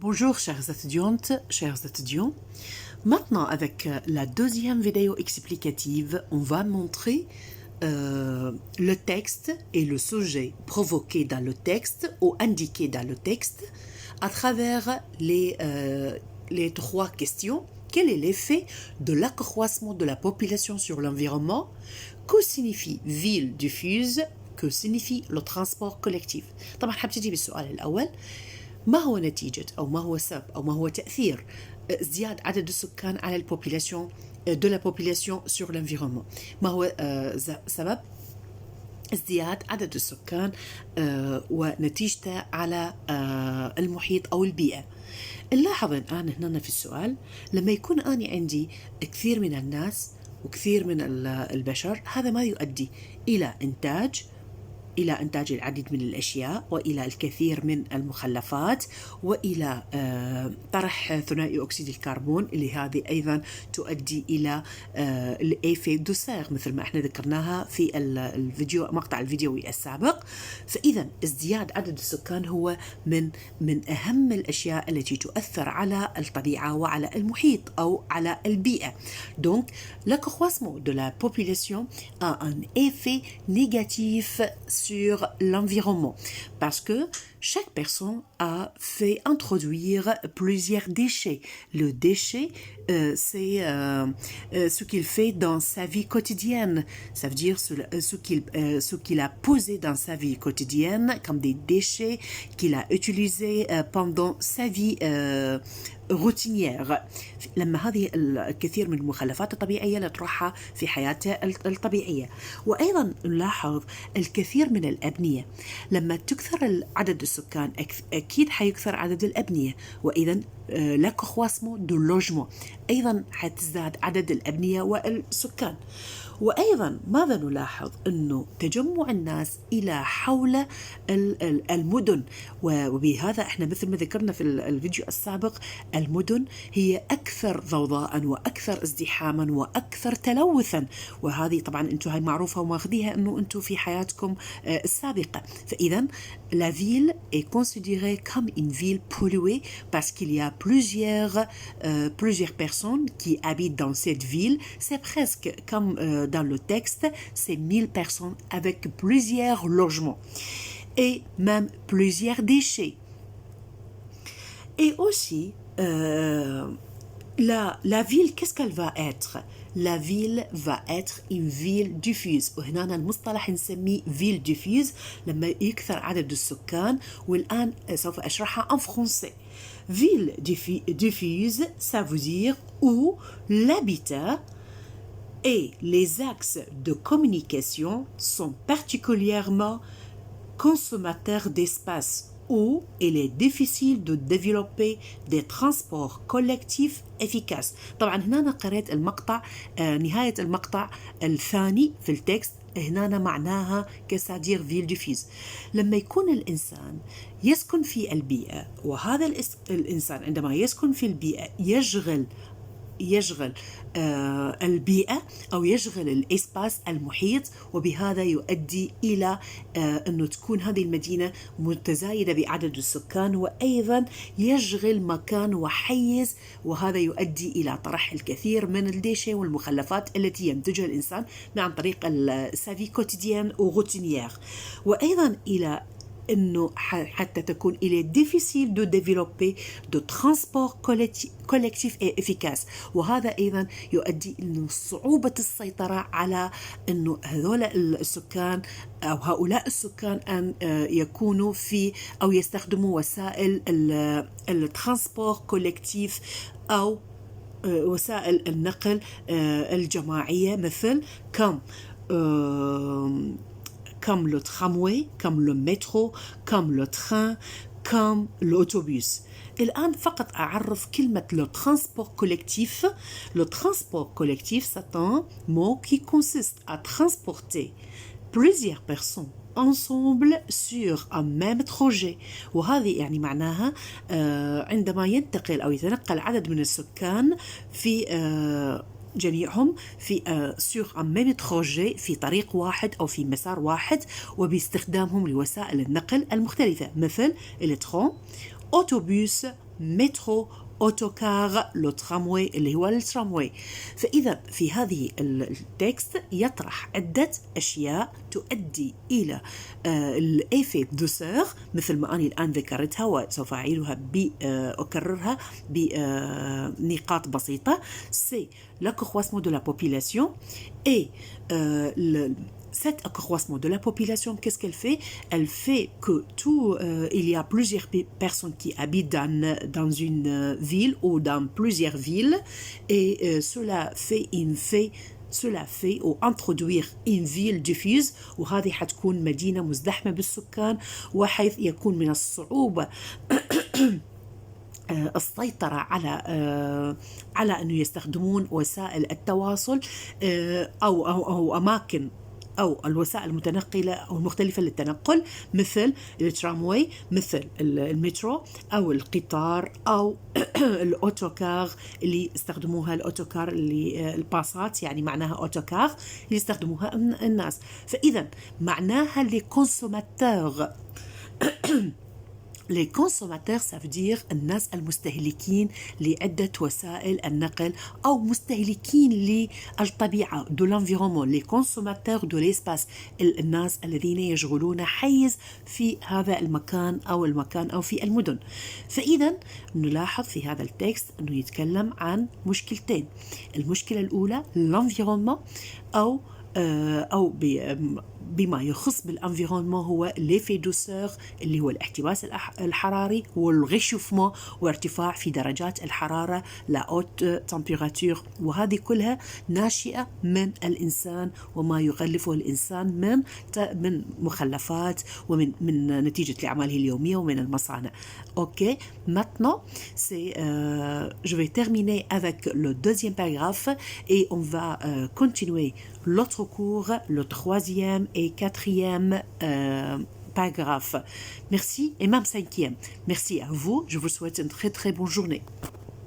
Bonjour chères étudiantes, chers étudiants. Maintenant, avec la deuxième vidéo explicative, on va montrer le texte et le sujet provoqué dans le texte ou indiqué dans le texte à travers les trois questions. Quel est l'effet de l'accroissement de la population sur l'environnement? Que signifie ville diffuse? Que signifie le transport collectif؟ طبعا حبتدي بالسؤال الأول. ما هو نتيجة أو ما هو سبب أو ما هو تأثير ازدياد عدد السكان على البوبولاسيون de la population sur l'environnement؟ ما هو سبب ازدياد عدد السكان ونتيجته على المحيط أو البيئة؟ نلاحظ الآن هنا في السؤال لما يكون أنا عندي كثير من الناس وكثير من البشر، هذا ما يؤدي إلى إنتاج العديد من الأشياء وإلى الكثير من المخلفات وإلى طرح ثنائي أكسيد الكربون، اللي هذه أيضا تؤدي إلى الإيفي دو سير مثل ما احنا ذكرناها في مقطع الفيديوي السابق. فإذا ازدياد عدد السكان هو من أهم الأشياء التي تؤثر على الطبيعة وعلى المحيط أو على البيئة. Donc, l'accroissement de la population a un effet négatif sur l'environnement parce que chaque personne a fait introduire plusieurs déchets. Le déchet, c'est ce qu'il fait dans sa vie quotidienne. Ça veut dire ce qu'il a posé dans sa vie quotidienne comme des déchets qu'il a utilisés pendant sa vie روتينيير. لما هذه الكثير من المخلفات الطبيعية نطرحها في حياته الطبيعية. وأيضا نلاحظ الكثير من الأبنية، لما تكثر عدد السكان أكيد حيكثر عدد الأبنية، وإذا l'accroissement de logement أيضا حتزداد عدد الأبنية والسكان. وأيضا ماذا نلاحظ؟ أنه تجمع الناس إلى حول المدن، وبهذا احنا مثل ما ذكرنا في الفيديو السابق المدن هي أكثر ضوضاء وأكثر ازدحاما وأكثر تلوثا، وهذه طبعا أنتم هاي معروفة وماخذيها أنه أنتم في حياتكم السابقة. فإذا la ville est considérée comme une ville polluée parce qu'il y a plusieurs personnes qui habitent dans cette ville. C'est presque comme dans le texte, c'est 1000 personnes avec plusieurs logements et même plusieurs déchets. Et aussi, la ville, qu'est-ce qu'elle va être? La ville va être une ville diffuse، وهنا المصطلح نسميه ville diffuse لما يكثر عدد السكان، والآن سوف أشرحها en français. Ville diffuse, ça veut dire où l'habitat et les axes de communication sont particulièrement consommateurs d'espace, où il est difficile de développer des transports collectifs efficaces. طبعا هنا قرأت المقطع نهاية المقطع الثاني في التكست، هنا معناها كسادير فيل ديفيز. لما يكون الإنسان يسكن في البيئة، وهذا الإنسان عندما يسكن في البيئة يشغل البيئة أو يشغل الإسباس المحيط، وبهذا يؤدي إلى أنه تكون هذه المدينة متزايدة بعدد السكان، وأيضا يشغل مكان وحيز، وهذا يؤدي إلى طرح الكثير من الديشي والمخلفات التي ينتجها الإنسان عن طريق السافي كوتيديان وروتينيير. وأيضا إلى إنه حتى تكون il est difficile de développer de transport collectif et efficace، وهذا أيضا يؤدي إلى صعوبة السيطرة على إنه هذول السكان أو هؤلاء السكان أن يكونوا في أو يستخدموا وسائل الترانسبور كولكتيف أو وسائل النقل الجماعية مثل comme le tramway, comme le métro, comme le train, comme l'autobus. الآن فقط أعرف كلمة le transport collectif. Le transport collectif, c'est un mot qui consiste à transporter plusieurs personnes ensemble sur un même trajet. وهذه يعني معناها عندما ينتقل أو يتنقل عدد من السكان في جميعهم في sur un même trajet في طريق واحد أو في مسار واحد، وباستخدامهم لوسائل النقل المختلفة مثل الترام، أوتوبوس، métro, أوتوكار، لو ترامواي اللي هو الترامواي. فإذا في هذه التكست يطرح عدة أشياء تؤدي إلى الإيفي دوسور، مثل ما أنا الآن ذكرتها وسوف أعيدها أكررها بنقاط بسيطة. C'est l'accroissement de la population et cet accroissement de la population, qu'est-ce qu'elle fait? Elle fait que il y a plusieurs personnes qui habitent dans une ville ou dans plusieurs villes et cela fait ou introduire une ville diffuse، وهذه حتكون مدينة مزدحمة بالسكان، وحيث يكون من الصعوبة السيطرة على أنه يستخدمون وسائل التواصل أو أماكن أو الوسائل المتنقلة أو المختلفة للتنقل، مثل الترامواي، مثل المترو أو القطار أو الأوتوكار اللي استخدموها، الأوتوكار اللي الباصات يعني معناها أوتوكار اللي يستخدموها الناس. فإذا معناها les consommateurs. Les consommateurs ça veut dire الناس المستهلكين لعدة وسائل النقل أو مستهلكين للطبيعة de l'environnement. Les consommateurs de l'espace، الناس الذين يشغلون حيز في هذا المكان أو في المدن. فإذا نلاحظ في هذا التكست أنه يتكلم عن مشكلتين. المشكلة الأولى l'environnement أو بما يخص بالانفيرونمون هو ليفي دوسور اللي هو الاحتباس الحراري والغيشوفمون وارتفاع في درجات الحرارة لا اوت تمبيراتور، وهذه كلها ناشئة من الإنسان وما يغلفه الإنسان من مخلفات ومن نتيجة لأعماله اليومية ومن المصانع. Ok, maintenant je vais terminer avec le deuxième paragraphe et on va continuer l'autre cours, le troisième et quatrième paragraphe. Merci et même cinquième. Merci à vous. Je vous souhaite une très très bonne journée.